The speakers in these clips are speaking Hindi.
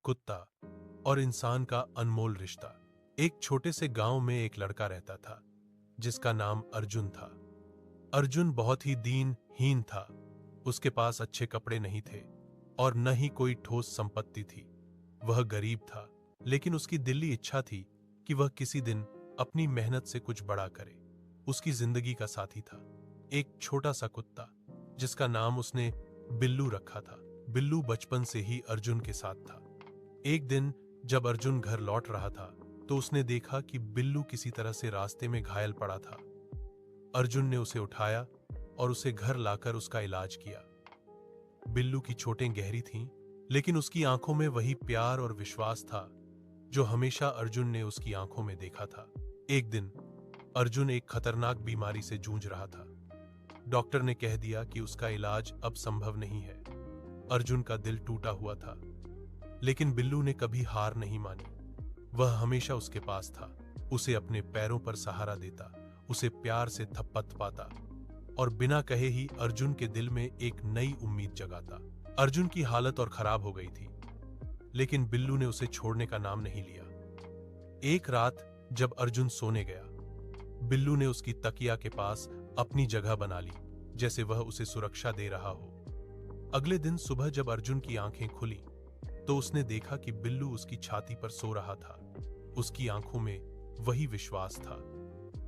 कुत्ता और इंसान का अनमोल रिश्ता। एक छोटे से गांव में एक लड़का रहता था जिसका नाम अर्जुन था। अर्जुन बहुत ही दीनहीन था। उसके पास अच्छे कपड़े नहीं थे और न ही कोई ठोस संपत्ति थी। वह गरीब था, लेकिन उसकी दिली इच्छा थी कि वह किसी दिन अपनी मेहनत से कुछ बड़ा करे। उसकी जिंदगी का साथी था एक छोटा सा कुत्ता जिसका नाम उसने बिल्लू रखा था। बिल्लू बचपन से ही अर्जुन के साथ था। एक दिन जब अर्जुन घर लौट रहा था तो उसने देखा कि बिल्लू किसी तरह से रास्ते में घायल पड़ा था। अर्जुन ने उसे उठाया और उसे घर लाकर उसका इलाज किया। बिल्लू की चोटें गहरी थीं, लेकिन उसकी आंखों में वही प्यार और विश्वास था जो हमेशा अर्जुन ने उसकी आंखों में देखा था। एक दिन अर्जुन एक खतरनाक बीमारी से जूझ रहा था। डॉक्टर ने कह दिया कि उसका इलाज अब संभव नहीं है। अर्जुन का दिल टूटा हुआ था, लेकिन बिल्लू ने कभी हार नहीं मानी। वह हमेशा उसके पास था, उसे अपने पैरों पर सहारा देता, उसे प्यार से थपथपाता और बिना कहे ही अर्जुन के दिल में एक नई उम्मीद जगाता। अर्जुन की हालत और खराब हो गई थी, लेकिन बिल्लू ने उसे छोड़ने का नाम नहीं लिया। एक रात जब अर्जुन सोने गया, बिल्लू ने उसकी तकिया के पास अपनी जगह बना ली, जैसे वह उसे सुरक्षा दे रहा हो। अगले दिन सुबह जब अर्जुन की आंखें खुली तो उसने देखा कि बिल्लू उसकी छाती पर सो रहा था। उसकी आंखों में वही विश्वास था।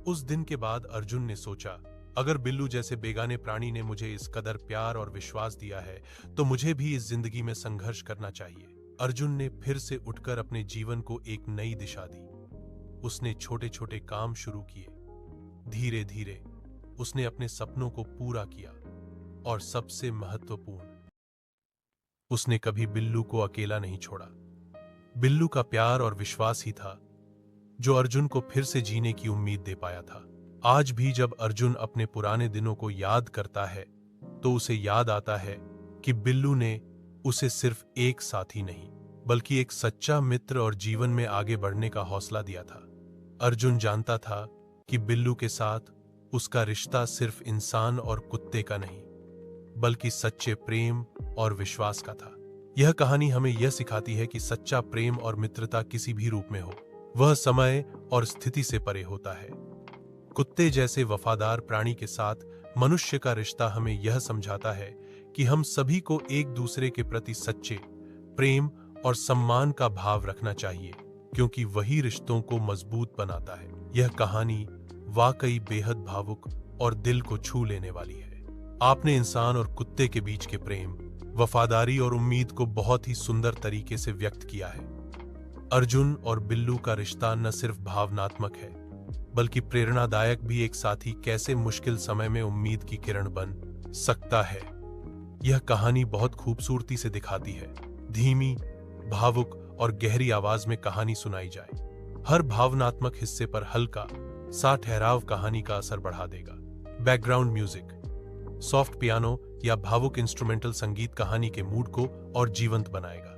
उस दिन के बाद अर्जुन ने सोचा, अगर बिल्लू जैसे बेगाने प्राणी ने मुझे इस कदर प्यार और विश्वास दिया है तो मुझे भी इस जिंदगी में संघर्ष करना चाहिए। अर्जुन ने फिर से उठकर अपने जीवन को एक नई दिशा दी। उसने छोटे छोटे काम शुरू किए। धीरे धीरे उसने अपने सपनों को पूरा किया और सबसे महत्वपूर्ण, उसने कभी बिल्लू को अकेला नहीं छोड़ा। बिल्लू का प्यार और विश्वास ही था जो अर्जुन को फिर से जीने की उम्मीद दे पाया था। आज भी जब अर्जुन अपने पुराने दिनों को याद करता है तो उसे याद आता है कि बिल्लू ने उसे सिर्फ एक साथी नहीं बल्कि एक सच्चा मित्र और जीवन में आगे बढ़ने का हौसला दिया था। अर्जुन जानता था कि बिल्लू के साथ उसका रिश्ता सिर्फ इंसान और कुत्ते का नहीं बल्कि सच्चे प्रेम और विश्वास का था। यह कहानी हमें यह सिखाती है कि सच्चा प्रेम और मित्रता किसी भी रूप में हो, वह समय और स्थिति से परे होता है। कुत्ते जैसे वफादार प्राणी के साथ मनुष्य का रिश्ता हमें यह समझाता है कि हम सभी को एक दूसरे के प्रति सच्चे प्रेम और सम्मान का भाव रखना चाहिए, क्योंकि वही रिश्तों को मजबूत बनाता है। यह कहानी वाकई बेहद भावुक और दिल को छू लेने वाली है। आपने इंसान और कुत्ते के बीच के प्रेम, वफादारी और उम्मीद को बहुत ही सुंदर तरीके से व्यक्त किया है। अर्जुन और बिल्लू का रिश्ता न सिर्फ भावनात्मक है बल्कि प्रेरणादायक भी। एक साथी कैसे मुश्किल समय में उम्मीद की किरण बन सकता है, यह कहानी बहुत खूबसूरती से दिखाती है। धीमी, भावुक और गहरी आवाज में कहानी सुनाई जाए, हर भावनात्मक हिस्से पर हल्का सा ठहराव कहानी का असर बढ़ा देगा। बैकग्राउंड म्यूजिक, सॉफ्ट पियानो या भावुक इंस्ट्रूमेंटल संगीत कहानी के मूड को और जीवंत बनाएगा।